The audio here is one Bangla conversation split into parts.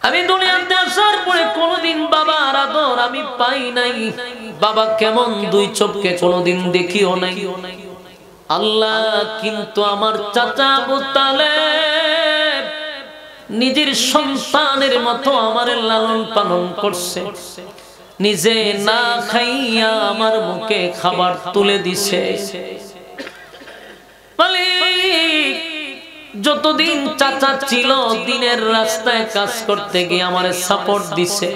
আমি দুনিয়াতে আসার পরে কোনোদিন বাবার আদর আমি পাই নাই, বাবা কেমন দুই চোখকে কোনোদিন দেখিও নাই। আল্লাহ কিন্তু আমার চাচা আবু তালেব নিজের সন্তানের মতো আমার লালন পালন করছে, নিজে না খাইয়া আমার মুখে খাবার তুলে দিছে। মালিক যতদিন চাচা ছিল দিনের রাস্তায় কাজ করতে গিয়ে আমারে সাপোর্ট দিছে,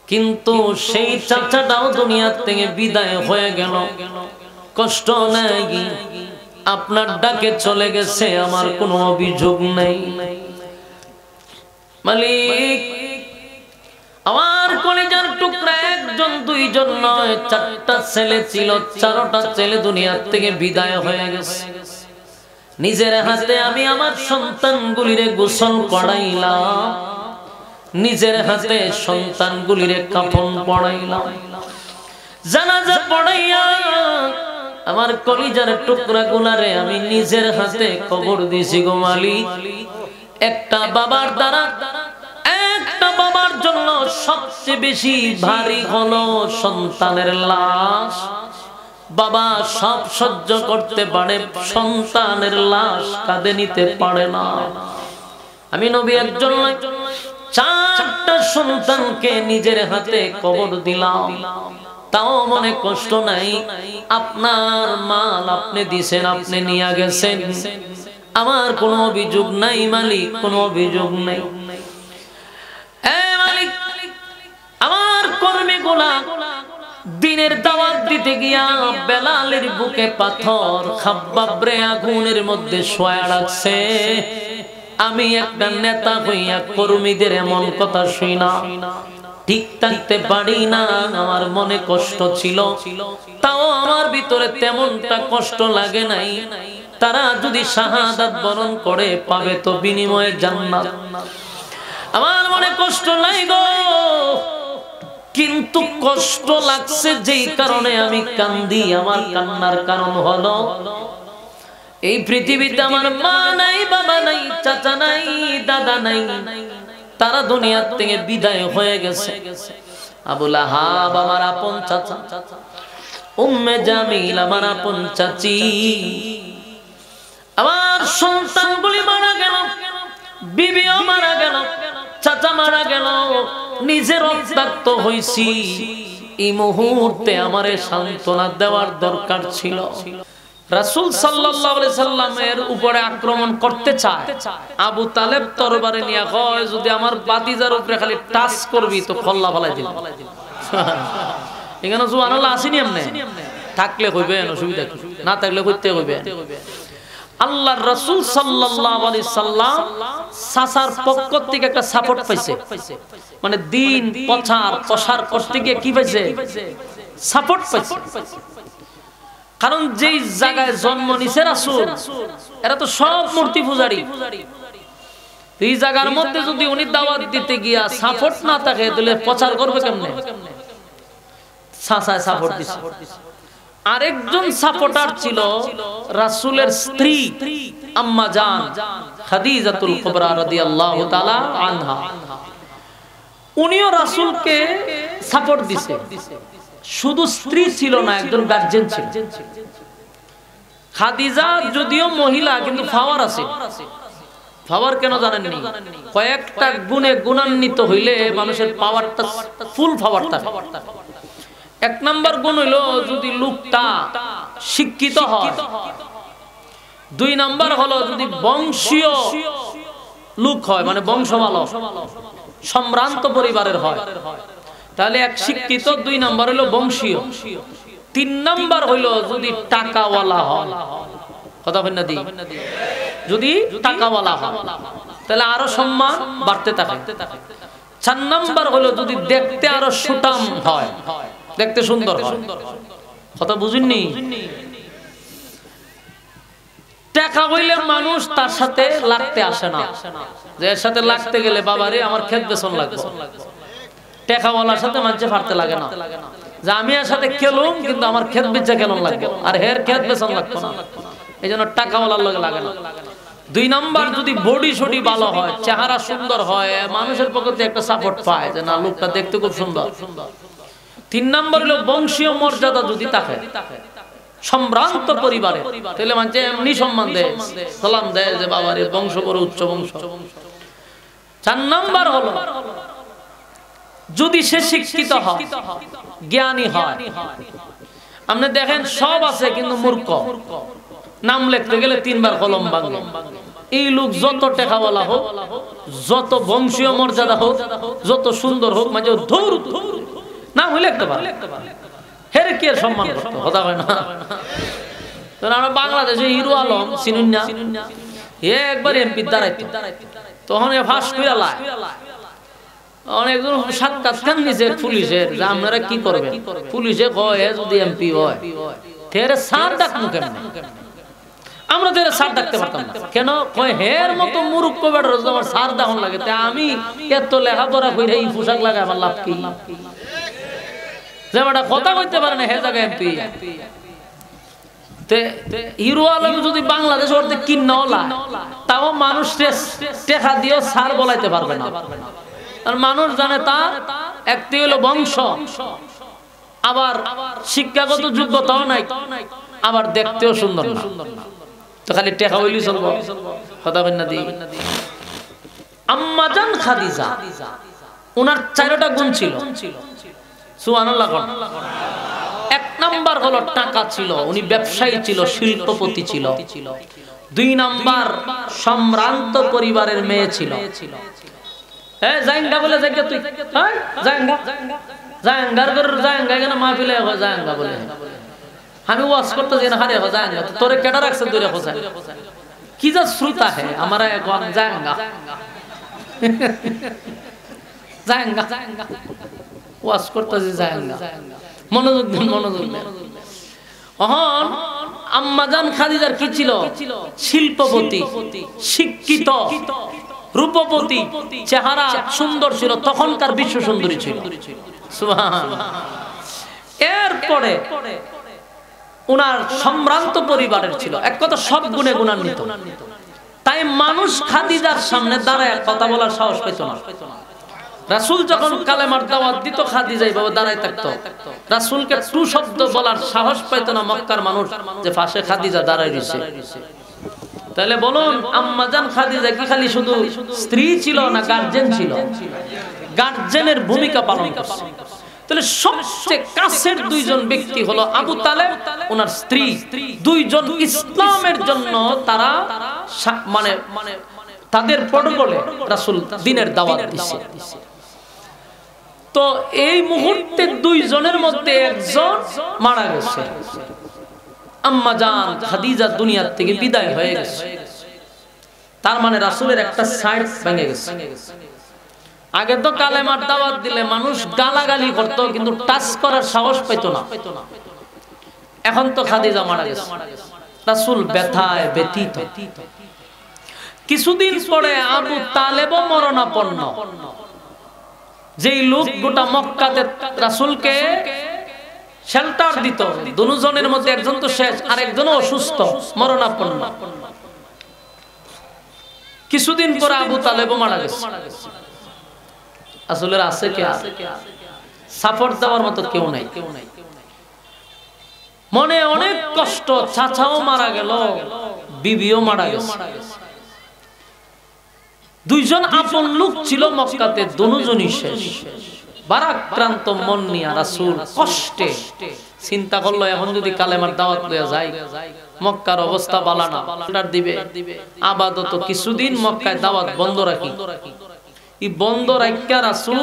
কিন্তু সেই চাচাটাও দুনিয়া থেকে বিদায় হয়ে গেল। কষ্ট নাই, আপনার ডাকে চলে গেছে, আমার কোনো অভিযোগ নাই। মালিক আমার কলিজার টুকরা একজন দুইজন নয়, চারটা ছেলে ছিল, চারটা ছেলে দুনিয়া থেকে বিদায় হয়ে গেছে। নিজের হাতে আমি আমার সন্তানগুলিরে গোসল করাইলাম, নিজের হাতে সন্তানগুলিরে কাফন পরাইলাম, জানাজা পড়াইয়া আমার কলিজার টুকরা গুলারে আমি নিজের হাতে কবর দিছি গো মালিক। একটা বাবার দ্বারা, একটা বাবার জন্য সবচেয়ে বেশি ভারী হলো সন্তানের লাশ। বাবা সব সহ্য করতে পারে, সন্তানের লাশ কাঁধে নিতে পারে না। আমি নবী একজন চারটা সন্তানকে নিজের হাতে কবর দিলাম, তাও মনে কষ্ট নাই। আপনার মাল আপনি দিছেন, আপনি নিয়ে গেছেন, আমার কোনো অভিযোগ নাই মালিক, কোনো অভিযোগ নাই। মালিক আমার কর্মীগুলা দিনের দাওয়াত দিতে গিয়া বেলালের বুকে পাথর, খাব্বাবরে আগুনের মধ্যে শোয়া রাখছে। আমি একটা নেতা হইয়া কর্মীদের এমন কথা শুই না, ঠিক থাকতে পারি না, আমার মনে কষ্ট ছিল, তাও আমার ভিতরে তেমনটা কষ্ট লাগে নাই। তারা যদি শাহাদাত বরণ করে পাবে তো বিনিময়ে জান্নাত। আমার মনে কষ্ট নাই গো, কিন্তু কষ্ট লাগছে যেই কারণে আমি কান্দি। আমার কান্নার কারণ হলো এই পৃথিবীতে আমার মা নাই, বাবা নাই, চাচা নাই, দাদা নাই, তারা দুনিয়া থেকে বিদায় হয়ে গেছে। আবু লাহাব আমার আপন চাচা, উম্মে জামিল আমার আপন চাচি, আমার সন্তানগুলি মারা গেল, বিবিও মারা গেল, চাচা মারা গেল, নিজে রক্তাক্ত হইছি। এই মুহূর্তে আমারে সান্ত্বনা দেওয়ার দরকার ছিল। রাসূল সাল্লাল্লাহু আলাইহি সাল্লামের উপরে আক্রমণ করতে চায়, আবু তালেব তরবারি নিয়ে কয়, যদি আমার বাতিজার উপরে খালি টাচ করবি তো কল্লা ফলাই দিবি। এখানে সুবহানাল্লাহ আসেনি, এমনি থাকলে কইবে, অসুবিধা কি, না থাকলে কইতে কইবে। আল্লাহর রাসূল সাল্লাল্লাহু আলাইহি সাল্লাম সাসার পক্ষ থেকে একটা সাপোর্ট পাইছে, মানে দিন প্রচার করতে গিয়ে কি পাইছে? সাপোর্ট পাইছে। কারণ যেই জায়গায় জন্ম নিছে রাসূল, এরা তো সব মূর্তি পূজারী। এই জায়গার মধ্যে যদি উনি দাওয়াত দিতে গিয়া সাপোর্ট না থাকে তাহলে প্রচার করবে কেমনে? সাসায় সাপোর্ট দিছে। আরেকজন সাপোর্টার ছিল রাসূলের স্ত্রী আম্মা জান খাদিজাতুল কুবরা রাদিয়াল্লাহু তাআলা আনহা। উনিও রাসূলকে সাপোর্ট দিছে। শুধু স্ত্রী ছিল না, একজন গার্জিয়ান ছিল। খাদিজা যদিও মহিলা কিন্তু পাওয়ার আছে। পাওয়ার কেন জানেননি? কয়েকটা গুণে গুণান্বিত হইলে মানুষের পাওয়ারটা ফুল পাওয়ারটা। এক নাম্বার গুণ হইলো যদি লোকটা শিক্ষিত হয়, দুই নাম্বার হলো যদি বংশীয় লোক হয়, মানে বংশ ভালো, সম্ভ্রান্ত পরিবারের হয়, তাহলে এক শিক্ষিত, দুই নাম্বার হইলো বংশীয়, তিন নাম্বার হইলো যদি টাকাওয়ালা হয়। কথা বলেন না দি, যদি টাকাওয়ালা হয় তাহলে আরো সম্মান বাড়তে থাকে। চার নাম্বার হলো যদি দেখতে আরো সুঠাম হয়, দেখতে সুন্দর হয়। কথা বুঝেননি? টাকা হইলে মানুষ তার সাথে লাগতে আসে না, যে এর সাথে লাগতে গেলে বাবারে আমার ক্ষেত বেচন লাগবে। টাকাওয়ালার সাথে মাঝে ফাড়তে লাগে না, যে আমি এর সাথে খেলুম কিন্তু আমার ক্ষেত বেচা কেমন লাগবে, আর হের ক্ষেত বেচন লাগতো না। এই জন্য টাকাওয়ালার লগে লাগে না। দুই নাম্বার যদি বডি শডি ভালো হয়, চেহারা সুন্দর হয়, মানুষের পক্ষে একটা সাপোর্ট পায় যে না লোকটা দেখতে খুব সুন্দর। তিন নাম্বার হলো বংশীয় মর্যাদা যদি থাকে, সম্ভ্রান্ত পরিবারে, তাহলে মানে এমনি সম্মান দেয়, সালাম দেয় যে বাবার বংশ বড় উচ্চ বংশ। চার নাম্বার হলো যদি সে শিক্ষিত হয়, জ্ঞানী হয়। আপনি দেখেন সব আছে কিন্তু মূর্খ, নাম লিখতে গেলে 3 বার কলম ভাঙে। এই লোক যত টাকাওয়ালা হোক, যত বংশীয় মর্যাদা হোক, যত সুন্দর হোক, মানে ধর নাম হইলে একটা পারে, হেরে কি আর সম্মান করতে কথা হয় না। আমরা বাংলাদেশে হিরো আলম চিনুন না, একবার এমপি দাঁড়াইতো, তখন ফাঁস করে লাই অনেকজন সাক্ষাৎকার নিছে পুলিশের যে আপনারা কি করবেন। পুলিশে কয় যদি এমপি হয় তেরে সার ডাক মুখে, আমরা তো সার ডাকতে পারতাম না। কেন কয় হের মতো মূর্খ বেটার আমার সার দাহন লাগে, আমি এত লেখাপড়া করে এই পোশাক লাগাই আমার লাভ কি? যে বেটা কথা কইতে পারে না হে জায়গায় এমপি। হিরো আলম যদি বাংলাদেশ ওর কিন্নাও লা, তাও মানুষ টেকা দিয়ে সার বলাইতে পারবে না। আর মানুষ জানে তার একটি হলো বংশ, আবার শিক্ষাগত যোগ্যতাও নাই, আবার দেখতেও সুন্দর না, তো খালি টেকা হইলি চলবো কথা বল না দি। আম্মা জান খাদিজা, ওনার 4টা গুণ ছিল, সুবহানাল্লাহ। এক নাম্বার হলো টাকা ছিল, উনি ব্যবসায়ী ছিল, শিল্পপতি ছিল। 2 নাম্বার সম্ভ্রান্ত পরিবারের মেয়ে ছিল। জায়েঙ্গা বলে জায়গা তুই জায়েঙ্গা জায়েঙ্গার ঘর জায়েঙ্গা কেন মাহফিলে জায়েঙ্গা বলে আমি ওয়াজ করতে যাই না, হারে জায়েঙ্গা তোরে কেডা রাখছে দূরে খোঁজা কি যা শ্রোতা হে আমারা এখন জায়েঙ্গা জায়েঙ্গা ওয়াজ করতে যাই জায়েঙ্গা। মনোযোগ দেন, মনোযোগ দেন। অহন আম্মাজান খাদিজার কি ছিল? শিল্পপতি, শিক্ষিত, রূপবতী, চেহারা সুন্দর ছিল, তখনকার বিশ্ব সুন্দরী ছিল। সুবহানাল্লাহ। এরপরে ওনার সম্ভ্রান্ত পরিবারের ছিল, এক কথা সব গুণে গুণান্বিত। তাই মানুষ খাদিজার সামনে দাঁড়ায় কথা বলার সাহস পেত না। রাসূল যখন কালেমার দাওয়াত দিত, খাদিজা এইভাবে দাঁড়ায় থাকতো, রাসূলকে টু শব্দ বলার সাহস পেত না মক্কার মানুষ, যে পাশে খাদিজা দাঁড়ায় রয়েছে। তাহলে বলুন আম্মাজান খাদিজা কি খালি শুধু স্ত্রী ছিল না গার্জেন ছিল? গার্জেনের ভূমিকা পালন করছে। তাহলে সবচেয়ে কাছের 2 জন ব্যক্তি হলো আবু তালেব, ওনার স্ত্রী। 2 জন ইসলামের জন্য তারা মানে তাদের প্রটোকলে রাসূল দ্বীনের দাওয়াত দিয়েছে। তো এই মুহূর্তে 2 জনের মধ্যে একজন মারা গেছে, আম্মাজান খাদিজা দুনিয়া থেকে বিদায় হয়ে গেছে। তার মানে রাসূলের একটা সাইড ভেঙে গেছে। আগে তো কালেমার দাওয়াত দিলে মানুষ গালাগালি করত, কিন্তু টাচ করার সাহস পেত না। এখন তো খাদিজা মারা গেছে, রাসূল ব্যথায় ব্যথিত। কিছুদিন পরে আবু তালেবও মরণাপন্ন। যেই লোক গোটা মক্কাতে রাসূলকে শেল্টার দিত, 2 জনের মধ্যে একজন তো শেষ, আর একজনও অসুস্থ, মরণাপন্ন। কিছুদিন পরে আবু তালেবও মারা গেছে। আসলে আছে কে? সাপোর্ট দেওয়ার মতো কেউ নাই। মনে অনেক কষ্ট, চাচাও মারা গেল, বিবিও মারা গেছে। 2 জন আপন লোক ছিল মক্কাতে, 2 জনই শেষ। বারাক্রান্ত মন নিয়ে রাসূল কষ্টে চিন্তা করলো, এখন যদি কালেমার দাওয়াত লইয়া যায়, মক্কার অবস্থা বালা না, অর্ডার দিবে আপাতত কিছুদিন মক্কায় দাওয়াত বন্ধ রাখি। এই বন্ধ রাখিয়া রাসূল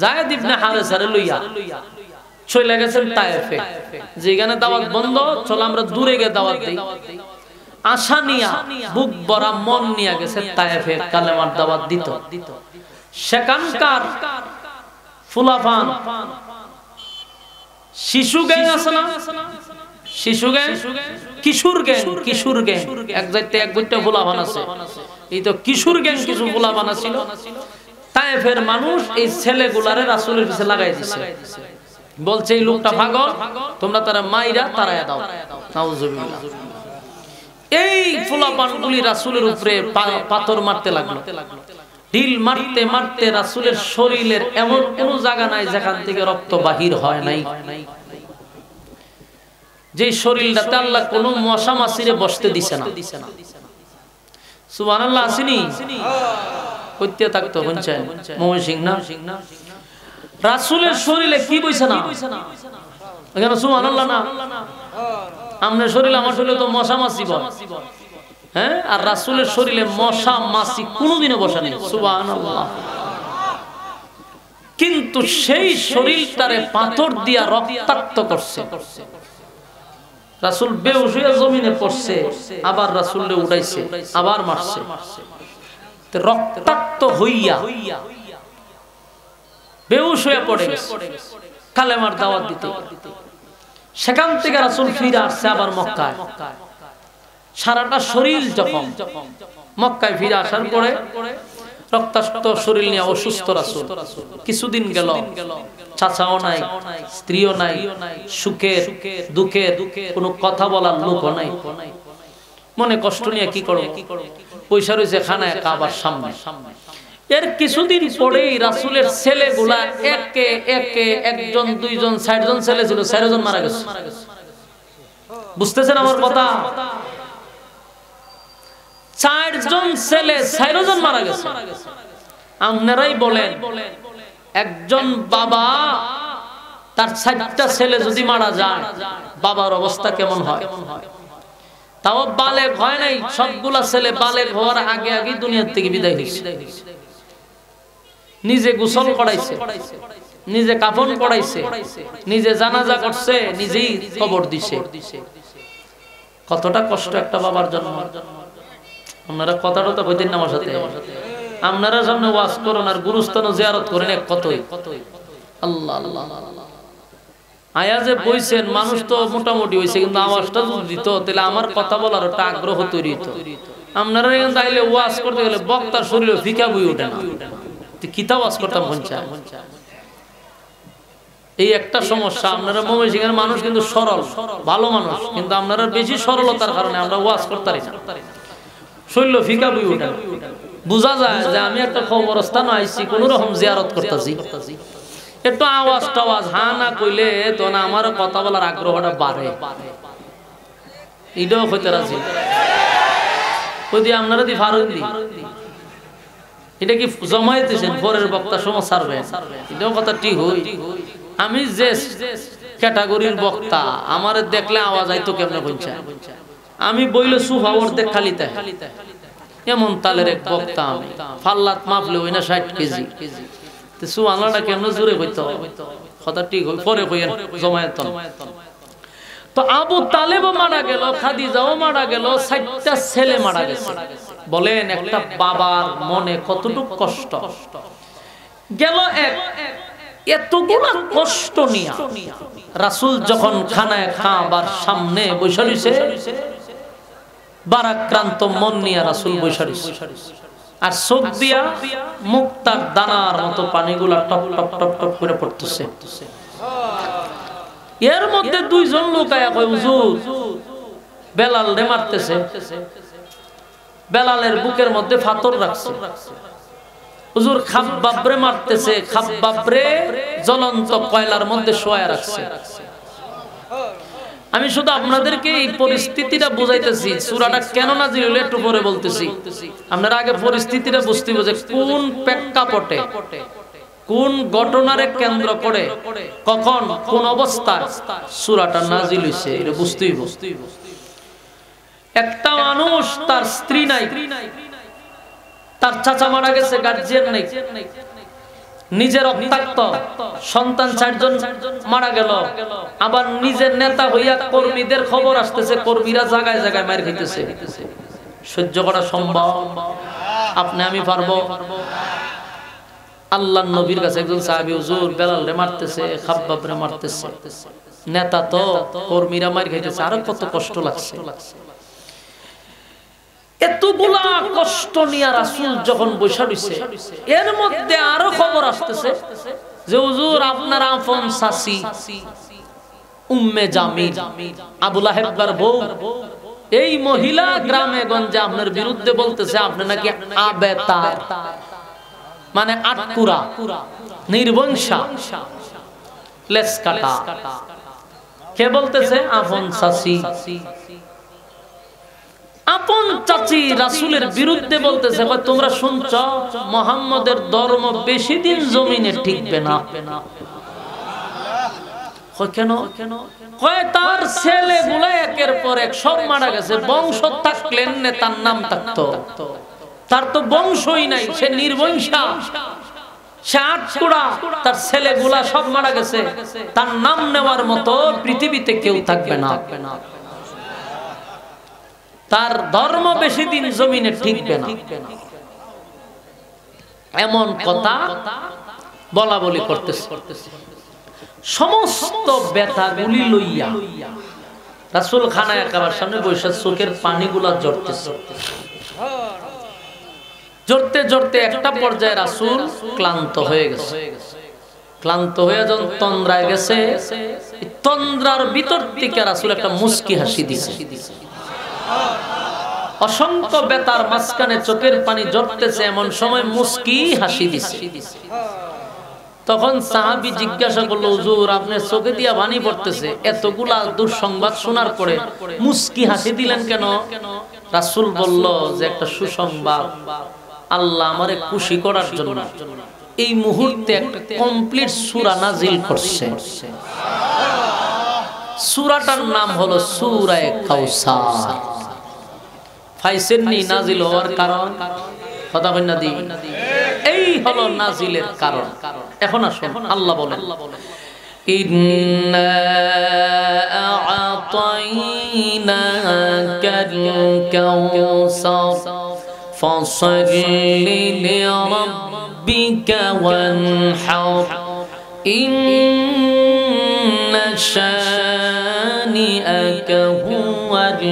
যায়েদ ইবনে হারেসারে লইয়া চলে গেছেন তায়েফে, যেখানে দাওয়াত বন্ধ। চল আমরা দূরে গিয়ে দাওয়াত দেই। আশা নিয়া, বুক ভরা মন নিয়ে গেছে তায়েফে কালেমার দাওয়াত দিত। সেখানকার ফুলাফান শিশু গ্যাং আছে না, শিশু গ্যাং, কিশোর গ্যাং, কিশোর গ্যাং, এক যাইতে এক বইটা ফুলাফান আছে। এই তো কিশোর গ্যাং কিছু ফুলাফান ছিল। তায়েফের মানুষ এই ছেলেগুলারে রাসূলের পিছে লাগাই দিছে, বলছে এই লোকটা পাগল, তোমরা তারা মাইরা তারায়া দাও। নাউজুবিল্লাহ। এই ফুলাপানগুলি রাসূলের উপরে পাথর মারতে লাগলো। ঢিল মারতে মারতে রাসূলের শরীরের এমন কোনো জায়গা নাই যেখান থেকে রক্ত বাহির হয় নাই। যে শরীরটাতে আল্লাহ কোনো মশা মাছিরে বসতে দিছে না। সুবহানাল্লাহ আসেনি? কইতে থাকতো বলছেন মহসিং না রাসূলের শরীরে কি বইছে না? এখানে সুবহানাল্লাহ না, আমনের শরীরে আমার শরীরে তো মশা মাছি বয়, হ্যাঁ, আর রাসূলের শরীরে মশা মাছি কোনোদিনও বসে নেই। সুবহানাল্লাহ। কিন্তু সেই শরীরটারে পাথর দিয়া রক্তাক্ত করছে। রাসূল বেহুশ হয়ে জমিনে পড়ছে, আবার রাসূলরে উঠাইছে, আবার মারছে। তো রক্তাক্ত হইয়া বেহুশ হয়ে পড়ে গেছে কালেমার দাওয়াত দিতে। সেখান থেকে রাসূল ফিরে আসছে আবার মক্কায়। সারাটা শরীর যখন মক্কায় ফিরে আসার পরে রক্তাক্ত শরীর নিয়ে অসুস্থ রাসূল কিছুদিন গেল, চাচাও নাই, স্ত্রীও নাই, সুখের দুঃখের কোনো কথা বলার লোকও নাই। মনে কষ্ট নিয়ে কি করব, পয়সা রয়েছে খানায় কাবার সামনে। এর কিছুদিন পরেই রাসূলের ছেলেগুলা একে একে একজন দুইজন ৬০ জন ছেলে ছিল, ৬০ জন মারা গেছে। বুঝতেছেন আমার কথা? ৪ জন ছেলে ৬০ জন মারা গেছে। আপনারাই বলেন একজন বাবা তার ৬০টা ছেলে যদি মারা যায় বাবার অবস্থা কেমন হয়? তাও বালেগ হয় নাই, সবগুলা ছেলে বালেগ হওয়ার আগে আগে দুনিয়া থেকে বিদায় হয়েছে। নিজে গোসল করাইছে, নিজে কাফন পড়াইছে, নিজে জানাজা করছে, নিজেই কবর দিছে। কতটা কষ্ট একটা বাবার জন্য। আপনারা কথাটা তো কইতেন না আমার সাথে। আপনারা সামনে ওয়াজ করুন আর গুরুস্থান জিয়ারত করেন, এক কতই। আল্লাহ আল্লাহ আয়াজে বইছেন, মানুষ তো মোটামুটি হয়েছে, কিন্তু আওয়াজটা যদি দিত তাহলে আমার কথা বলার একটা আগ্রহ তৈরি হতো। আপনারা এখানে তাইলে ওয়াজ করতে গেলে বক্তার শরীরে ফিকা বই ওঠে না, কিতা ওয়াজ করতাম পঞ্চা। এই একটা সমস্যা। আপনারা ময়মনসিংহের মানুষ কিন্তু সরল ভালো মানুষ, কিন্তু আপনারা বেশি সরলতার কারণে আমরা ওয়াজ করতে পারি না, শরীর ফিকা বই ওঠে। বোঝা যায় যে আমি একটা কবরস্থান আইছি, কোন রকম জিয়ারত করতেছি, একটু আওয়াজ টাওয়াজ হা না কইলে তো না আমার কথা বলার আগ্রহটা বাড়ে। এটাও হইতে রাজি ওই দিয়ে আপনারা দি ফারুক দি এটা কি জমাই দিয়েছেন পরের বক্তা সময় সারবে, এটাও কথা ঠিক হই। আমি যে ক্যাটাগরির বক্তা, আমার দেখলে আওয়াজ আইতো কেমনে বলছে, আমি বইলে সুফা ওর দেখ খালি তাই এমন তালের এক বক্তা আমি। ফাল্লাত মাপলে ওই না ৬০ কেজি, সুবহানাল্লাহ কেমনে জোরে কইতো কথা ঠিক হই, পরে কইেন জমায়েত। তো আবু তালেবও মারা গেল, খাদিজাও মারা গেল, ৬০টা ছেলে মারা গেছে। বলেন একটা বাবার মনে কতটুকু কষ্ট গেল। এতগুলা কষ্ট নিয়া রাসূল যখন খানায় খাবার সামনে বসে রইছে, বারাক্রান্ত মন নিয়া রাসূল বসে রইছে, আর চোখ দিয়া মুক্তার দানার মতো পানিগুলা টপ টপ টপ টপ করে পড়তেছে। এর মধ্যে দুইজন লোক আয়া কয়, হুজুর বেলাল রে মারতেছে, বেলালের বুকের মধ্যে ফাতর রাখছে। হুজুর খাব্বাব রে মারতেছে, খাব্বাব রে জ্বলন্ত কয়লার মধ্যে শোয়া রাখছে। আমি শুধু আপনাদেরকে এই পরিস্থিতিটা বুঝাইতেছি, সূরাটা কেন নাযিল হলো একটু পরে বলতেছি। আপনারা আগে পরিস্থিতিটা বুঝতে হবে, কোন প্রেক্ষাপটে কোন ঘটনারে কেন্দ্র করে কখন কোন অবস্থায় সূরাটা নাযিল হইছে এটা বুঝতেই হবে। একটা মানুষ তার স্ত্রী নাই, তার চাচা মারা গেছে, গার্জিয়ান নাই, নিজের রক্তাক্ত সন্তান ৪ জন মারা গেল, আবার নিজের নেতা হইয়া কর্মীদের খবর আসতেছে, কর্মীরা জায়গায় জায়গায় মার খাইতেছে। সহ্য করা সম্ভব? আপনি আমি পারবো? আল্লাহর নবীর কাছে একজন সাহাবী, হুজুর বেলাল রে মারতেছে, খাব্বাব রে মারতেছে, নেতা তো কর্মীরা মার খাইতেছে, আরো কত কষ্ট লাগছে। এতগুলা কষ্ট নিয়ে রাসূল যখন বসে রইছে, এর মধ্যে আরো খবর আসতেছে যে হুজুর আপনার আপন চাচী উম্মে জামিল, আবু লাহাবের বউ এই মহিলা গ্রামে গঞ্জে আপনার বিরুদ্ধে বলতেছে আপনি নাকি আবেতার, মানে আটকুরা, নির্বংশা, লেস কাটা। কে বলতেছে? আপন চাচি। আপন চাচি রাসূলের বিরুদ্ধে বলতেছে, তোমরা শুনছ মুহাম্মদের ধর্ম বেশি দিন জমিনে টিকবে না। কেন? কয় তার ছেলেগুলো একের পর এক সব মারা গেছে, বংশ থাকলেন না তার নাম থাকতো, তার তো বংশই নাই, সে নির্বংশা, সে আটকুড়া, তার ছেলেগুলা সব মারা গেছে, তার নাম নেওয়ার মতো পৃথিবীতে কেউ থাকবে না, তার ধর্ম বেশি দিন জমিনে টিকবে না। এমন কথা বলা বলি করতেছে। সমস্ত ব্যথাগুলি লইয়া রাসূল খানায় কাবার সামনে বসে চোখের পানিগুলা ঝরতেছে। জড়তে জড়তে একটা পর্যায়ে রাসূল ক্লান্ত হয়ে গেছে। ক্লান্ত হয়ে যখন তন্দ্রায় গেছে, তন্দ্রার ভিতর থেকে রাসূল একটা মুস্কি হাসি দিছে। অসংখ্য ব্যথার মাঝখানে চোখের পানি ঝরতেছে, এমন সময় মুস্কি হাসি দিছে। তখন সাহাবী জিজ্ঞাসা করলো, হুজুর আপনার চোখে দিয়া পানি পড়তেছে, এতগুলা দুঃসংবাদ শোনার পরে মুস্কি হাসি দিলেন কেন? রাসূল বলল যে একটা সুসংবাদ, আল্লাহ আমারে খুশি করার জন্য এই মুহূর্তে একটা কমপ্লিট সূরা নাজিল করছে। সূরাটার নাম হলো সূরা কাউসার। ফাইসেননি নাজিল হওয়ার কারণ, কথা বলেন না দি, এই হলো নাজিলের কারণ। এখন আসুন আল্লাহ বলেন, ইন্না আ'তাইনাকাল কাউসার ফাসাল্লি লিরাব্বিকা ওয়ানহার ইন্না শানিআকা হুয়াল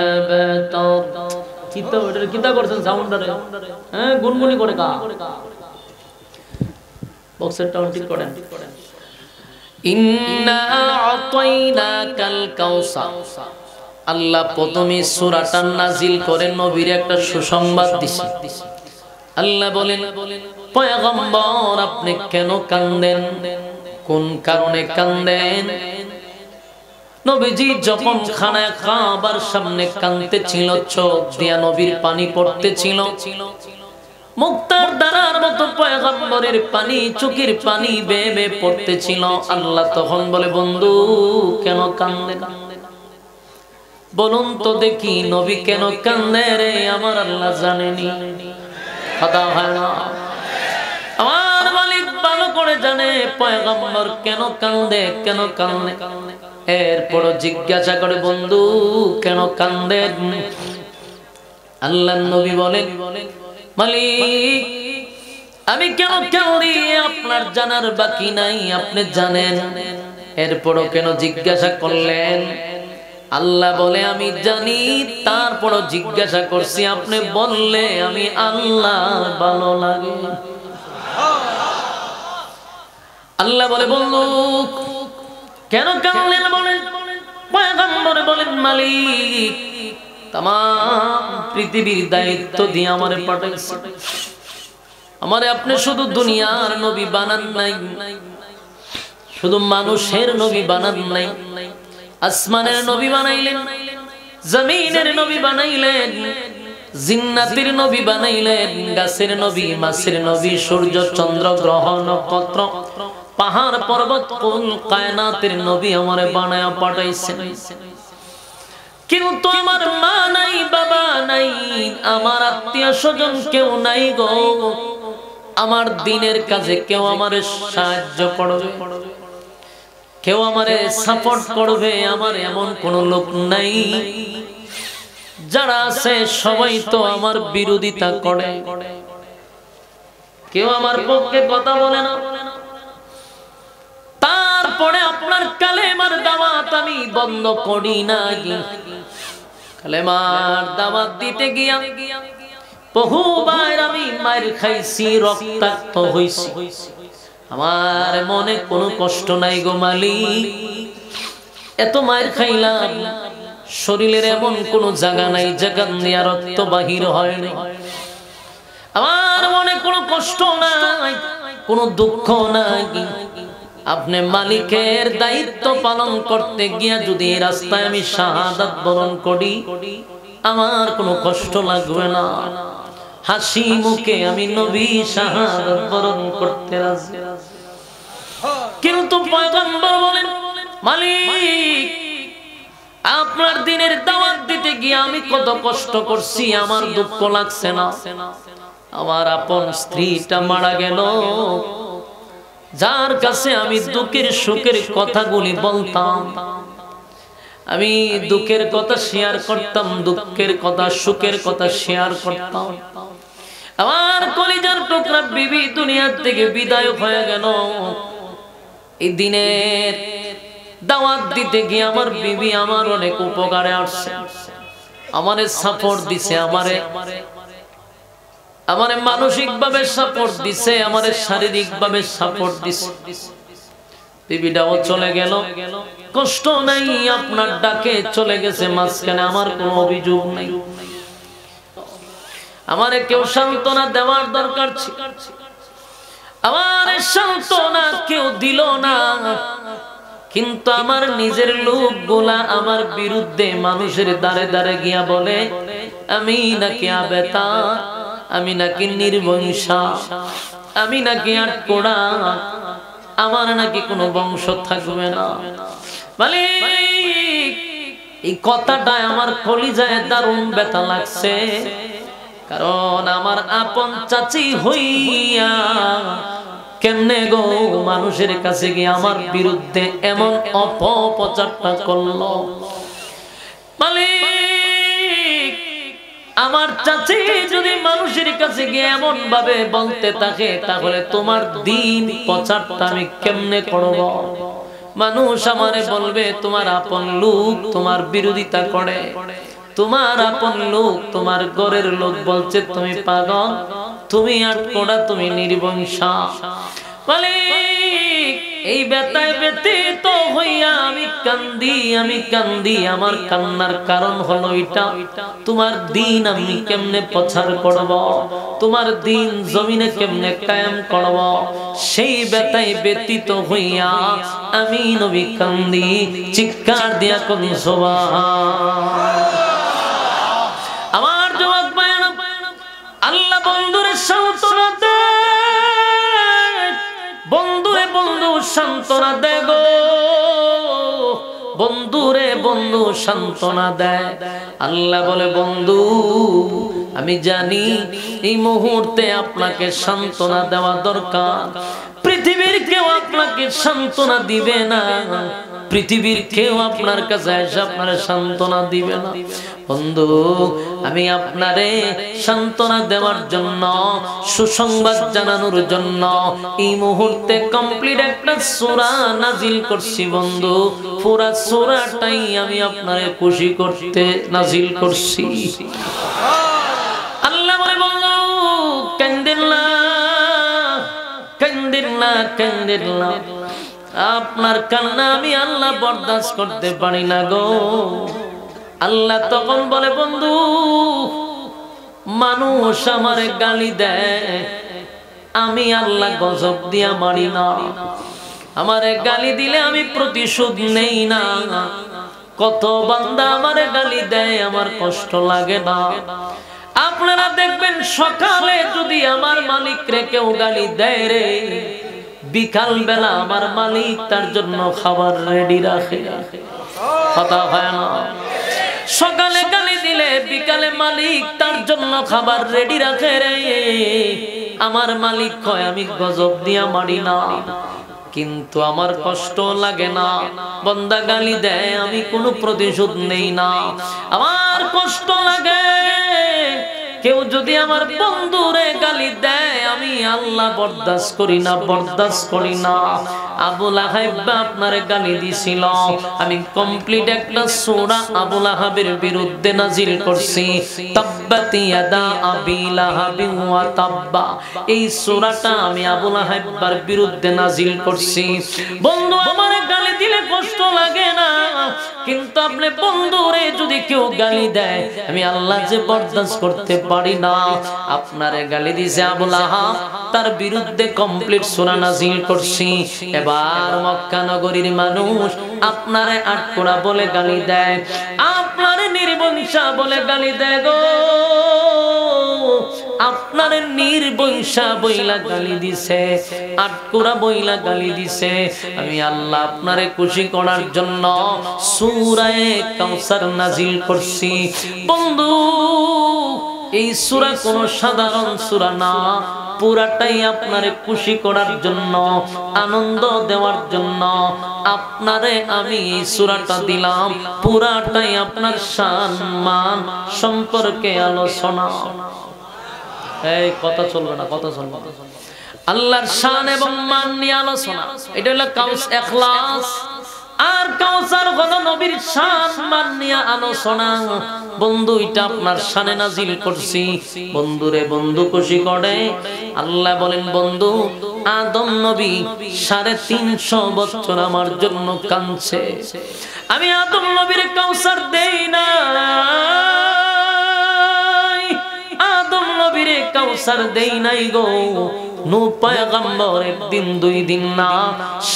আবতার। চিন্তা ওটার কিতা করছেন সাউন্ডারে? হ্যাঁ, গুনগুনি করে কা বক্সের টাউন ঠিক করেন। ইন্না আ'তাইনাকাল কাউসার। আল্লাহ প্রথমে সূরাটা নাজিল করে নবীর একটা সুসংবাদ দিছে। আল্লাহ বলেন, পয়গম্বর আপনি কেন কাঁদেন? কোন কারণে কাঁদেন? নবীজি যখন খানায় কাবার সামনে কাঁদতেছিল, চোখ দিয়া নবীর পানি পড়তেছিল, মুক্তার ধারার মতো পয়গম্বরের পানি, চোখের পানি বেয়ে বেয়ে পড়তেছিল। আল্লাহ তখন বলে, বন্ধু কেন কাঁদেন? বলুন তো দেখি নবী কেন কাঁদে রে? আমার আল্লাহ জানেনি? কথা হয় না? আমার মালিক ভালো করে জানে পয়গম্বর কেন কাঁদে, কেন কাঁদে। এরপর জিজ্ঞাসা করে, বন্ধু কেন কাঁদেন? আল্লাহর নবী বলেন, মালিক আমি কেন কাঁদি আপনার জানার বাকি নাই, আপনি জানেন। এরপরও কেন জিজ্ঞাসা করলেন? আল্লাহ বলে, আমি জানি, তারপরও জিজ্ঞাসা করছি, আপনি বললে আমি আল্লাহ ভালো লাগে। আল্লাহ বলে, বন্ধু কেন কাঁদলেন বলেন? পয়গম্বর বলেন, মালিক তামাম পৃথিবীর দায়িত্ব দিয়ে আমারে পাঠাইছেন, আমারে আপনি শুধু দুনিয়ার নবী বানান নাই, শুধু মানুষের নবী বানান নাই, আসমানের নবী বানাইলেন, জমিনের নবী বানাইলেন, জিন্নাতের নবী বানাইলেন, গাছের নবী, মাছের নবী, সূর্য চন্দ্র গ্রহ নক্ষত্র পাহাড় পর্বত কুল কায়নাতের নবী আমারে বানায়া পাঠাইছেন। কিন্তু আমার মা নাই, বাবা নাই, আমার আত্মীয় স্বজন কেউ নাই গো, আমার দিনের কাজে কেউ আমারে সাহায্য করবে, কেউ আমারে সাপোর্ট করবে, আমার এমন কোন লোক নাই। যারা আছে সবাই তো আমার বিরোধিতা করে, কেউ আমার পক্ষে কথা বলে না। তারপরে আপনার কালেমার দাওয়াত আমি বন্ধ করি নাই। কালেমার দাওয়াত দিতে গিয়া বহুবার আমি মার খাইছি, রক্তাক্ত হইছি, আমার মনে কোনো কষ্ট নাই গো মালিক। এত মার খাইলাম, শরীরের এমন কোন জায়গা নাই যেখান দিয়ে রক্ত বাহির হয় না। আমার মনে কোনো কষ্ট নাই, কোনো দুঃখ নাই। আপনি মালিকের দায়িত্ব পালন করতে গিয়া যদি রাস্তায় আমি শাহাদাত বরণ করি, আমার কোনো কষ্ট লাগবে না। হাসি মুখে আমি নবী শাহাদাত বরণ করতে রাজি। কিন্তু পয়গম্বর বলেন, মালিক আপনার দিনের দাওয়াত দিতে গিয়ে আমি কত কষ্ট করছি, আমার দুঃখ লাগছে না। আমার আপন স্ত্রীটা মারা গেল, যার কাছে আমি দুঃখের সুখের কথাগুলি বলতাম, আমি দুঃখের কথা শেয়ার করতাম, দুঃখের কথা সুখের কথা শেয়ার করতাম। আমার কলিজার টুকরা বিবি দুনিয়া থেকে বিদায় হয়ে গেল। এই দিনের দাওয়াত দিতে গিয়ে আমার বিবি আমার অনেক উপকারে আসছে, আমারে সাপোর্ট দিছে, আমারে মানসিক ভাবে সাপোর্ট দিছে, আমারে শারীরিক ভাবে সাপোর্ট দিছে। বিবিটাও চলে গেল, কষ্ট নাই, আপনার ডাকে চলে গেছে মাঝখানে, আমার কোনো অভিযোগ নাই। আমারে কেউ সান্ত্বনা দেওয়ার দরকার ছিল, আমার সান্ত্বনা কেউ দিল না। কিন্তু আমার নিজের লোকগুলা আমার বিরুদ্ধে মানুষের দ্বারে দ্বারে গিয়া বলে আমি নাকি আবেতা, আমি নাকি নির্বংশা, আমি নাকি আটকোড়া, আমার নাকি কোনো বংশ থাকবে না। মালিক এই কথাটা আমার কলিজায় দারুণ ব্যথা লাগছে, কারণ আমার আপন চাচি হইয়া কেমনে গো মানুষের কাছে গিয়ে আমার বিরুদ্ধে এমন অপপ্রচারটা করলো। মালিক আমার চাচি যদি মানুষের কাছে গিয়ে এমন ভাবে বলতে থাকে, তাহলে তোমার দিন প্রচারটা আমি কেমনে করব? মানুষ আমারে বলবে তোমার আপন লোক তোমার বিরোধিতা করে, তোমার আপন লোক তোমার ঘরের লোক বলছে তুমি পাগল, তুমি আটকোড়া, তুমি নির্বংশা। মালিক এই ব্যথায় ব্যথিত হইয়া আমি কান্দি, আমার কান্নার কারণ হলো এটা, তোমার দিন আমি কেমনে প্রচার করব, তোমার দিন জমিনে কেমনে কায়েম করব, সেই ব্যথায় ব্যথিত হইয়া আমি নবী কান্দি, চিৎকার দিয়া কবি সুবহান। আমার জবাব পায় না, আল্লাহ বন্ধুরে সান্ত্বনা দেয়, বন্ধুরে বন্ধু সান্ত্বনা দেয় গো, বন্ধুরে বন্ধু সান্ত্বনা দেয়। আল্লাহ বলে বন্ধু আমি জানি এই মুহূর্তে আপনাকে সান্ত্বনা দেওয়া দরকার, পৃথিবীর কেউ আপনাকে সান্ত্বনা দিবে না, পৃথিবীর কেউ আপনার কাছে এসে আপনার সান্ত্বনা দিবে না। বন্ধু আমি আপনারে সান্ত্বনা দেওয়ার জন্য, সুসংবাদ জানানোর জন্য এই মুহূর্তে কমপ্লিট একটা সূরা নাজিল করছি বন্ধু, পুরা সূরাটাই আমি আপনারে খুশি করতে নাজিল করছি। আল্লাহ বলে বন্ধু কান্দেন না, কান্দেন না, কান্দেন না, আপনার কান্না আমি আল্লাহ বরদাস্ত করতে পারি না গো। আল্লাহ তখন বলে বন্ধু মানুষ আমারে গালি দেয়, আমি আল্লাহ গজব দিয়া মারি না, আমারে গালি দিলে আমি প্রতিশোধ নেই না। কত বান্দা আমারে গালি দেয়, আমার কষ্ট লাগে না। আপনারা দেখবেন সকালে যদি আমার মালিকরে কেউ গালি দেয় রে, বিকাল বেলা আমার মালিক তার জন্য খাবার রেডি রাখে, কথা হয় না? সকালে গালি দিলে বিকালে মালিক তার জন্য খাবার রেডি রাখে রে। আমার মালিক কয় আমি গজব দিয়া মারি না, কিন্তু আমার কষ্ট লাগে না। বান্দা গালি দেয় আমি কোনো প্রতিশোধ নেই না, আমার কষ্ট লাগে। কেউ যদি আমার বন্ধুরে গালি দেয় আমি আল্লাহ বরদাস্ত করি না, বরদাস্ত করি না। আবু লাহাব আপনারে গালি দিছিল, আমি কমপ্লিট একটা সূরা আবু লাহাবের বিরুদ্ধে নাজিল করছি, তাব্বাত ইয়াদা আবি লাহাবি ওয়া তাব্বা। এই সূরাটা আমি আবু লাহাবের বিরুদ্ধে নাজিল করছি। বন্ধু আমারে গালি দিলে কষ্ট লাগে না, কিন্তু আপনি বন্ধুরে যদি কেউ গালি দেয় আমি আল্লাহ যে বরদাস্ত করতে পারি না। আপনারে গালি দিছে আবু লাহাব, তার বিরুদ্ধে কমপ্লিট সূরা নাজিল করছি। এবার মক্কা নগরীর মানুষ আপনারে আটকোড়া বলে গালি দেয়, আপনারে নির্বংশা বলে গালি দেয় গো, আপনারে নির্বংশা বইলা গালি দিছে, আটকোড়া বইলা গালি দিছে। আমি আল্লাহ আপনারে খুশি করার জন্য সূরা কাউসার নাজিল করছি। বন্ধু এই সূরা কোন সাধারণ সূরা না, পুরাটাই আপনারে খুশি করার জন্য, আনন্দ দেওয়ার জন্য আপনারে আমি এই সূরাটা দিলাম। পুরাটাই আপনার সম্মান সম্পর্কে আলোচনা। এই কথা চলবে না, কথা চলবে না। আল্লাহর শান এবং মান নিয়ে আলোচনা। এটা হলো ইখলাস, আর কাউসার হলো নবীর শান মান নিয়ে আলোচনা। বন্ধু এটা আপনার শানে নাজিল করছি। বন্ধুরে বন্ধু খুশি করে। আল্লাহ বলেন বন্ধু আদম নবী 350 বছর আমার জন্য কাঁদছে, আমি আদম নবীর কাউসার দেই না, আদম নবীর কাউসার দেই নাই গো। নূহ পয়গম্বর একদিন দুই দিন না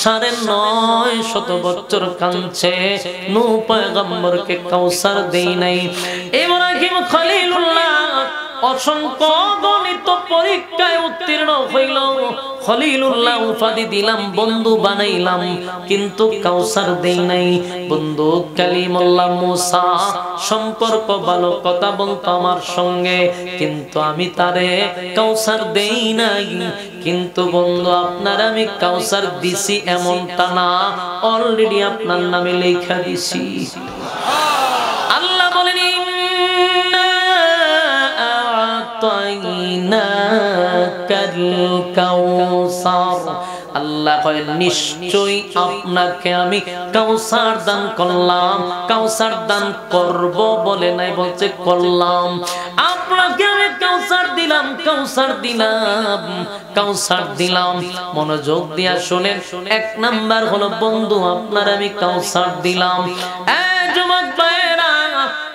950 বছর কাঁদছে, নূহ পয়গম্বরকে কাউসার দেই নাই। ইব্রাহিম খলিলুল্লাহ অসংখ্য গণিত পরীক্ষায় উত্তীর্ণ হইল, খলিলুল্লাহ উপাধি দিলাম, বন্ধু বানাইলাম, কিন্তু কাউসার দেই নাই। বন্ধু কালিমুল্লাহ মুসা সম্পর্ক ভালো, কথা বলতো আমার সঙ্গে, কিন্তু আমি তারে কাউসার দেই নাই। কিন্তু বন্ধু আপনার আমি কাউসার দিছি এমনটা না, অলরেডি আপনার নামে লেখা দিছি। আল্লাহ বলেন আল্লাহ কয় নিশ্চয়ই আপনাকে আমি কাউসার দান করলাম। কাউসার দান করব বলে নাই, বলছে করলাম। আপনাকে আমি কাউসার দিলাম, কাউসার দিলাম, কাউসার দিলাম। মনোযোগ দিয়া শুনেন। 1 নাম্বার হলো বন্ধু আপনার আমি কাউসার দিলাম। যুবক ভাইরা,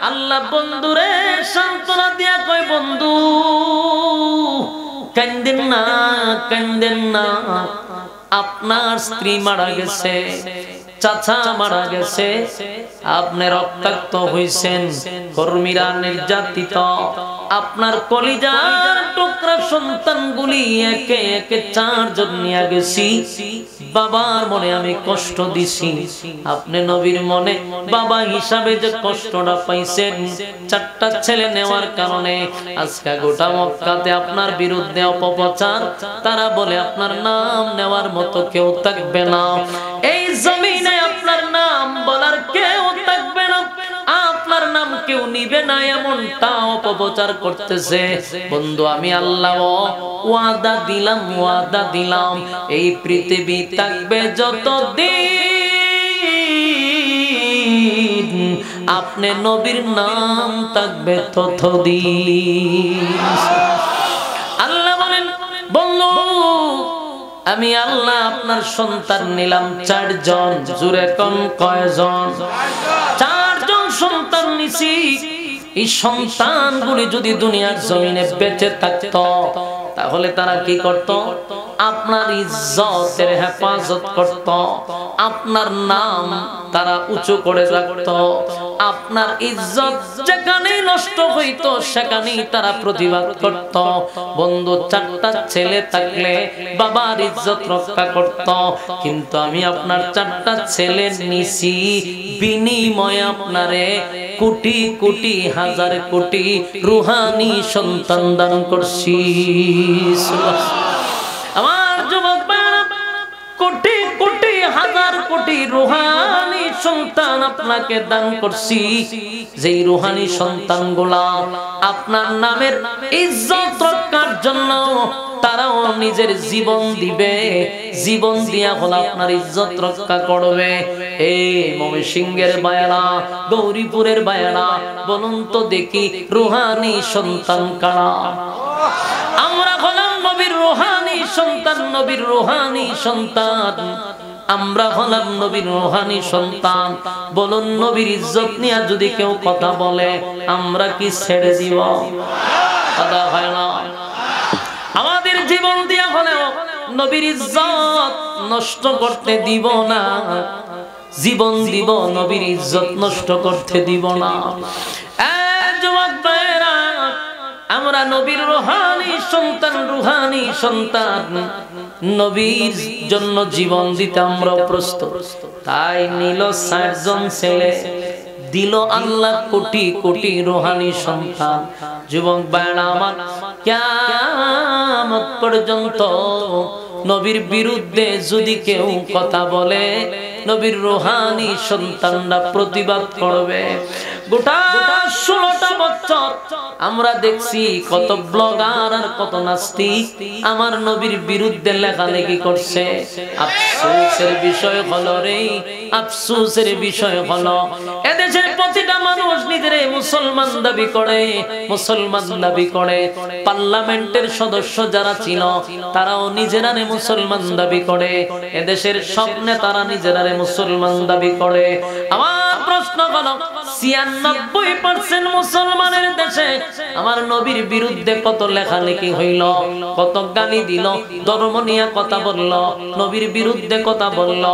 আল্লাহ বন্ধুরে সান্ত্বনা দিয়া কয় বন্ধু কান্দেন না, কান্দেন না। আপনার স্ত্রী মারা গেছে, চাচা মারা গেছে, আপনি রক্তাক্ত হইছেন, কর্মীরা নির্যাতিত, আপনার কলিজার টুকরা সন্তানগুলি একে একে 4 জন নিয়ে গেছি। বাবার মনে আমি কষ্ট দিছি, আপনি নবীর মনে বাবা হিসাবে যে কষ্টটা পাইছেন, 4টা ছেলে নেওয়ার কারণে আজকে গোটা মক্কাতে আপনার বিরুদ্ধে অপপ্রচার। তারা বলে আপনার নাম নেওয়ার মতো কেউ থাকবে না, এই জমিনে আপনার নাম বলার কেউ থাকবে না, আপনার নাম কেউ নিবে না, এমনটা অপপ্রচার করতেছে। বন্ধু আমি আল্লাহ ওয়াদা দিলাম, ওয়াদা দিলাম, এই পৃথিবী থাকবে যতদিন আপনি নবীর নাম থাকবে ততদিন। আল্লাহ বলেন বন্ধু আমি আল্লাহ আপনার সন্তান নিলাম 4 জন। জুরে কোন কয়জন? 4 জন সন্তান নিছি। এই সন্তানগুলি যদি দুনিয়ার জমিনে বেঁচে থাকতো তাহলে তারা কি করত? আপনার ইজ্জতের হেফাজত করত, আপনার নাম তারা উঁচু করে রাখত, আপনার ইজ্জত যেখানেই নষ্ট হইতো সেখানেই তারা প্রতিবাদ করত। বন্ধু 4টা ছেলে থাকলে বাবার ইজ্জত রক্ষা করত, কিন্তু আমি আপনার 4টা ছেলে নিছি, বিনিময়ে আপনারে কোটি কোটি হাজার কোটি রুহানি সন্তান দান করছি। আমার যুবক ভাইরা, কোটি কোটি হাজার কোটি রুহানি সন্তান আপনাকে দান করছি। যেই রুহানি সন্তানগুলা আপনার নামের ইজ্জত রক্ষার জন্য তারাও নিজের জীবন দিবে, জীবন দিয়া হলো আপনার ইজ্জত রক্ষা করবে। এই ময়মনসিংহের বায়ানা, গৌরীপুরের বায়ানা, বলুন তো দেখি রুহানি সন্তান কারা? আমরা হলাম নবীর রুহানি সন্তান, নবীর রুহানি সন্তান। আমরা হলাম নবীর রুহানি সন্তান। বলুন নবীর ইজ্জত নিয়ে যদি কেউ কথা বলে আমরা কি ছেড়ে দিব? কথা হয় না। আমাদের জীবন দিয়া হলেও নবীর ইজ্জত নষ্ট করতে দিব না, জীবন দিব, নবীর ইজ্জত নষ্ট করতে দিব না। যুবক ভাইরা, আমরা নবীর রুহানি সন্তান, রুহানি সন্তান। নবীর জন্য জীবন দিতে আমরা প্রস্তুত। তাই নিল ৬০ জন ছেলে, দিল আল্লাহ কোটি কোটি রুহানি সন্তান। যুবক ভাইরা আমার, কিয়ামত পর্যন্ত নবীর বিরুদ্ধে যদি কেউ কথা বলে, নবীর রুহানি সন্তানরা প্রতিবাদ করবে। গোটা ১৬টা বছর আমরা দেখছি কত ব্লগার আর কত নাস্তিক আমার নবীর বিরুদ্ধে লেখালেখি করছে। আফসোসের বিষয় হলো রে, আফসোসের বিষয় হলো এদেশের প্রতিটা মানুষ নিজের মুসলমান দাবি করে, মুসলমান দাবি করে। পার্লামেন্টের সদস্য যারা ছিল তারাও নিজেরারে মুসলমান দাবি করে। এদেশের সব নেতারা নিজেরারে মুসলমান দাবি করে। আমার প্রশ্ন হলো ৯৬% মুসলমানের দেশে আমার নবীর বিরুদ্ধে কত লেখালেখি হইল, কত গালি দিল, ধর্ম নিয়ে কথা বলল, নবীর বিরুদ্ধে কথা বলল।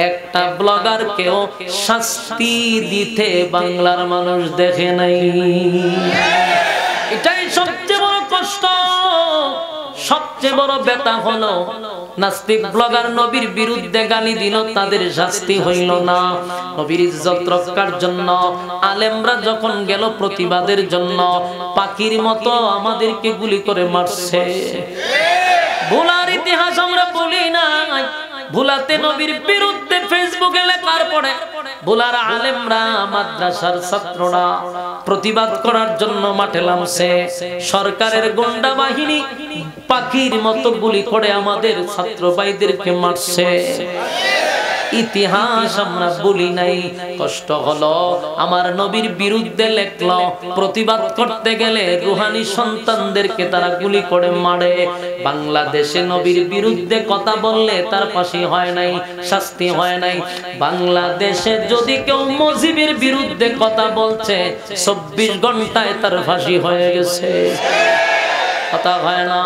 একটা ব্লগার কেও শাস্তি দিতে বাংলার মানুষ দেখে নাই। এটাই সবচেয়ে বড় কষ্ট, সবচেয়ে বড় ব্যথা হলো নাস্তিক ব্লগার নবীর বিরুদ্ধে গালি দিল, তাদের শাস্তি হইল না। নবীর ইজ্জত রক্ষার জন্য আলেমরা যখন গেল প্রতিবাদের জন্য, পাখির মতো আমাদেরকে গুলি করে মারছে। ভোলার ইতিহাস আমরা বলি নাই, ভোলাতে নবীর বিরুদ্ধে ফেসবুকে লেখার পরে ভোলার আলেমরা, মাদ্রাসার ছাত্ররা প্রতিবাদ করার জন্য মাঠে নামছে। সরকারের গুন্ডা বাহিনী পাখির মতো গুলি করে আমাদের ছাত্র ভাইদেরকে মারছে। ইতিহাস আমরা বলি নাই। কষ্ট হলো আমার নবীর বিরুদ্ধে লেখলো, প্রতিবাদ করতে গেলে রুহানি সন্তানদেরকে তারা গুলি করে মারে। বাংলাদেশে নবীর বিরুদ্ধে কথা বললে তার ফাঁসি হয় নাই, শাস্তি হয় নাই। বাংলাদেশে যদি কেউ মুজিবের বিরুদ্ধে কথা বলছে ২৪ ঘন্টায় তার ফাঁসি হয়ে গেছে। কথা হয় না।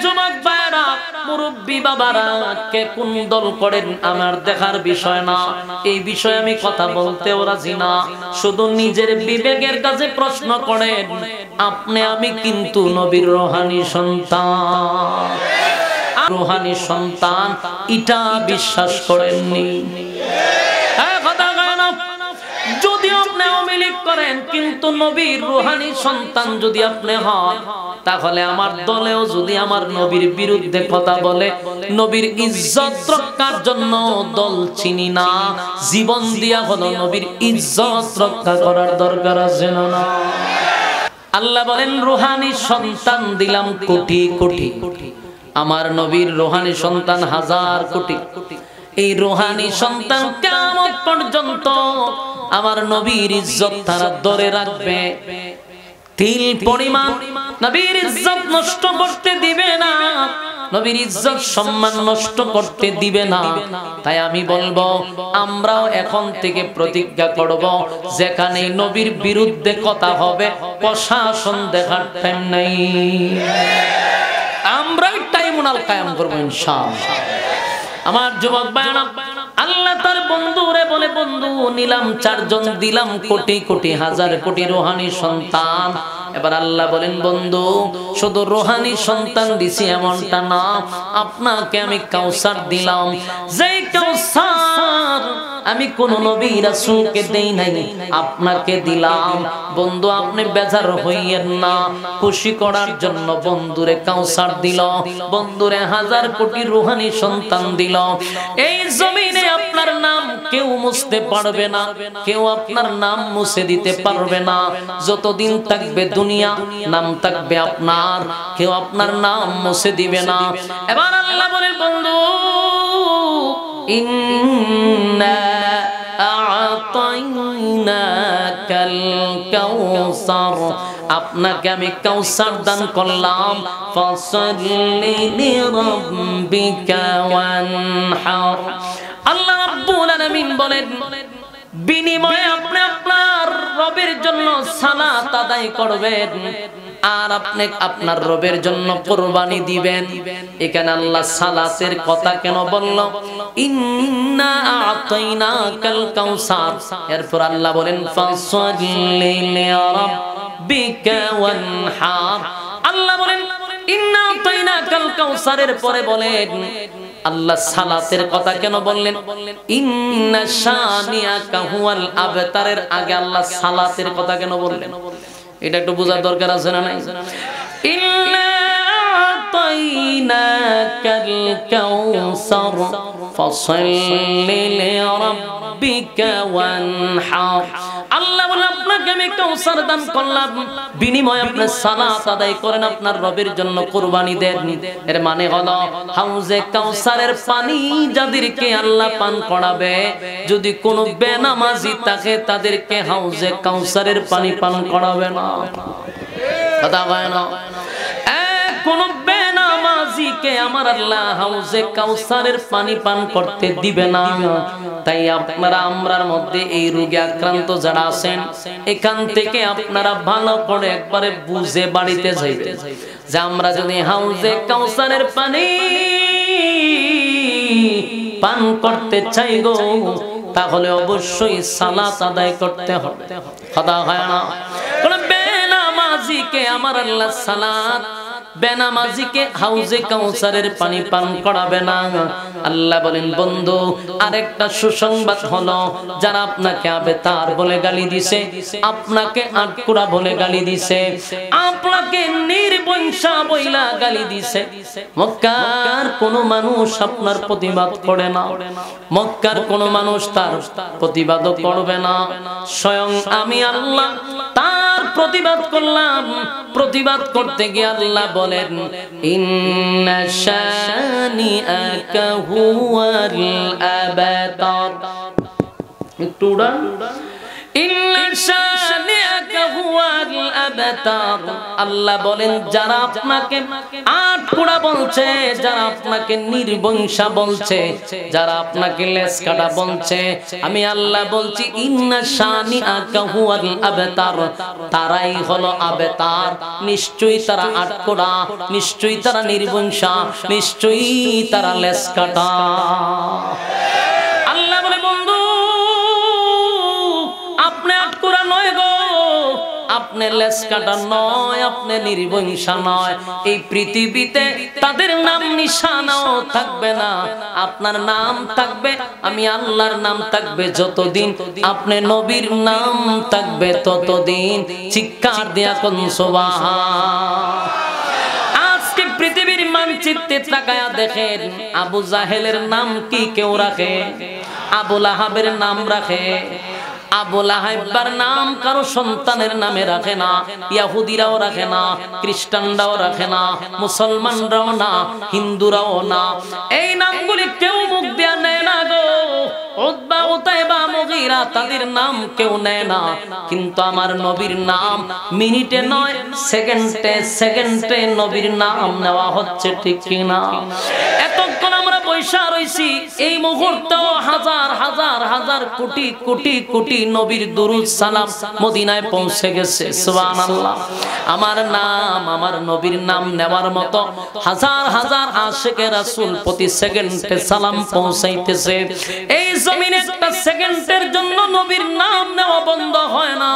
যুবক ভাইরা, মুরব্বী বাবারা, কে কোন দল করেন আমার দেখার বিষয় না। এই বিষয়ে আমি কথা বলতেও রাজি না। শুধু নিজের বিবেকের কাছে প্রশ্ন করেন, আপনি আমি কিন্তু নবীর রুহানি সন্তান। রুহানি সন্তান এটা বিশ্বাস করেননি। যদি আপনি আওয়ামী লীগ করেন কিন্তু নবীর রুহানি সন্তান যদি আপনি হন, তাহলে আমার দলেও যদি আমার নবীর বিরুদ্ধে কথা বলে, নবীর ইজ্জত রক্ষার জন্য দল চিনি না, জীবন দিয়া হলো নবীর ইজ্জত রক্ষা করার দরকার আছে না। আল্লাহ বলেন রুহানি সন্তান দিলাম কোটি কোটি, আমার নবীর রুহানি সন্তান হাজার কোটি। এই রুহানি সন্তান কিয়ামত পর্যন্ত আমার নবীর ইজ্জত তারা ধরে রাখবে। তিল পরিমাণ নবীর ইজ্জত নষ্ট করতে দিবে না, নবীর ইজ্জত সম্মান নষ্ট করতে দিবে না। তাই আমি বলবো, আমরাও এখন থেকে প্রতিজ্ঞা করব, যেখানে নবীর বিরুদ্ধে কথা হবে প্রশাসন দেখার টাইম নাই, আমরাই ট্রাইব্যুনাল কায়েম করবো ইনশাআল্লাহ। আমার যুবক ভাইরা, আল্লাহ তার বন্ধুরে বলে, বন্ধু নিলাম ৪ জন, দিলাম কোটি কোটি হাজার কোটি রুহানি সন্তান। এবার আল্লাহ বলেন, বন্ধু শুধু রুহানি সন্তান দিছি এমনটা না, আপনাকে আমি কাউসার দিলাম। যেই কাউসার আমি কোন নবী রাসূলকে দেই নাই, আপনাকে দিলাম। বন্ধু আপনি বেজার হইয়েন না, খুশি করার জন্য বন্ধুরে কাউসার দিল, বন্ধুরে হাজার কোটি রুহানি সন্তান দিল। এই জমিনে আপনার নাম কেউ মুছতে পারবে না, কেউ আপনার নাম মুছে দিতে পারবে না। যতদিন থাকবে দুনিয়া নাম থাকবে আপনার, কেউ আপনার নাম মুছে দিবে না। এবার আল্লাহ বলেন বন্ধু ইন্না আ'তাইনাকাল কাউসার, আপনাকে আমি কাউসার দান করলাম। ফাসাল্লি লিরাব্বিকা ওয়ানহার। আল্লাহ রাব্বুল আলামিন বলেন বিনিময়ে আপনি আপনার রবের জন্য সালাত আদায় করবেন আর আপনি আপনার রবের জন্য কুরবানি দিবেন। এখানে আল্লাহ সালাতের কথা কেন বলল? ইন্না আ'তাইনাকাল কাউসার। এরপর আল্লাহ বলেন ফাসাল্লি লিরাব্বিকা ওয়ানহার। আল্লাহ বলেন ইন্না আ'তাইনাকাল কাউসারের পরে বলেন আল্লাহ সালাতের কথা কেন বললেন? ইন্না শানিয়াকা হুয়াল আবতারের আগে আল্লাহ সালাতের কথা কেন বললেন? এটা একটু বোঝার দরকার আছে না নাই? ইন্না আ'তাইনাকাল কাউসার ফাসাল্লি লিরাব্বিকা ওয়ানহার। আল্লাহ বলেন আপনাকে আমি কাউসার দান করলাম, বিনিময়ে আপনি সালাত আদায় করেন, আপনার রবের জন্য কুরবানি দেন। এর মানে হলো হাউজে কাউসারের পানি যাদেরকে আল্লাহ পান করাবে, যদি কোনো বেনামাজি থাকে তাদেরকে হাউজে কাউসারের পানি পান করাবে না। কথা হয় না? কোন বেনামাজিকে আমার আল্লাহ হাউজে কাউসারের পানি পান করতে দিবে না। তাই আপনারা আমরার মধ্যে এই রোগে আক্রান্ত যারা আছেন, এখান থেকে আপনারা ভালো করে একবারে বুঝে বাড়িতে যাইবেন যে আমরা যদি হাউজে কাউসারের পানি পান করতে চাই গো, তাহলে অবশ্যই সালাত আদায় করতে হবে। কথা হয় না? কোন বেনামাজিকে আমার আল্লাহ সালাত, বেনামাজিকে হাউজে কাউসারের পানি পান করাবে না। আল্লাহ বলেন বন্ধু আরেকটা সুসংবাদ হলো, যারা আপনাকে আবেতার বলে গালি দিছে, আপনাকে আটকুড়া বলে গালি দিছে, আপনাকে নির্বংশা বইলা গালি দিছে, মক্কার কোন মানুষ আপনার প্রতিবাদ করে না, মক্কার কোন মানুষ তার প্রতিবাদ করবে না। স্বয়ং আমি আল্লাহ তার প্রতিবাদ করলাম। প্রতিবাদ করতে গিয়ে আল্লাহ বলেন ইন্না শানিআকা হুয়াল আবতার। একটু উড়ান। ইন্না শানিআকা হুয়াল আবতার। আল্লাহ বলেন যারা আপনাকে আটকুড়া বলছে, যারা আপনাকে নির্বংশা বলছে, যারা আপনাকে লেজ কাটা বলছে, আমি আল্লাহ বলছি ইন্না শানিআকা হুয়াল আবতার, তারাই হলো আবতার। নিশ্চয়ই তারা আটকুড়া, নিশ্চয়ই তারা নির্বংশা, নিশ্চয়ই তারা লেজ কাটা। আল্লাহ বলে বন্ধু আপনি আটকুড়া নয় গো, আপনি লেজ কাটা নয়, আপনি নির্বংশা নয়। এই পৃথিবীতে তাদের নাম নিশানাও থাকবে না, আপনার নাম থাকবে, আমি আল্লাহর নাম থাকবে যতদিন, আপনি নবীর নাম থাকবে ততদিন। চিৎকার দিয়া কোন সুবহান। আজকে পৃথিবীর মানচিত্রে তাকায়া দেখেন আবু জাহেলের নাম কি কেউ রাখে? আবু লাহাবের নাম রাখে? আবু লাহাবের নাম কারো সন্তানের নামে রাখে না, ইহুদিরাও রাখে না, খ্রিস্টানরাও রাখে না, মুসলমানরাও না, হিন্দুরাও না। এই নামগুলি কেউ মুখ দিয়া নেয় না গো। উতবা, উতাইবা, মুগীরা তাদের নাম কেউ নেয় না, কিন্তু আমার নবীর নাম মিনিটে নয় সেকেন্ডে সেকেন্ডে নবীর নাম নেওয়া হচ্ছে, ঠিক কিনা? এতক্ষণ আমরা বৈশা রইছি, এই মুহূর্তেও হাজার হাজার হাজার কোটি কোটি কোটি নবীর দুরূদ সালাম মদিনায় পৌঁছে গেছে। সুবহানাল্লাহ। আমার নাম, আমার নবীর নাম নেওয়ার মতো হাজার হাজার আশিকে রাসূল প্রতি সেকেন্ডে সালাম পৌঁছাইতেছে। এই জমিনে একটা সেকেন্ডের জন্য নবীর নাম নেওয়া বন্ধ হয় না,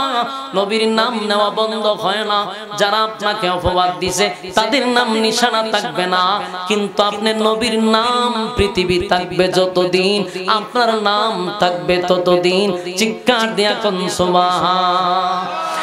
নবীর নাম নেওয়া বন্ধ হয় না। যারা আপনাকে অপবাদ দিছে তাদের নাম নিশানা থাকবে না, কিন্তু আপনার নবীর নাম পৃথিবী থাকবে যতদিন, আপনার নাম থাকবে ততদিন। চিৎকার দিয়া কোন সুবহান।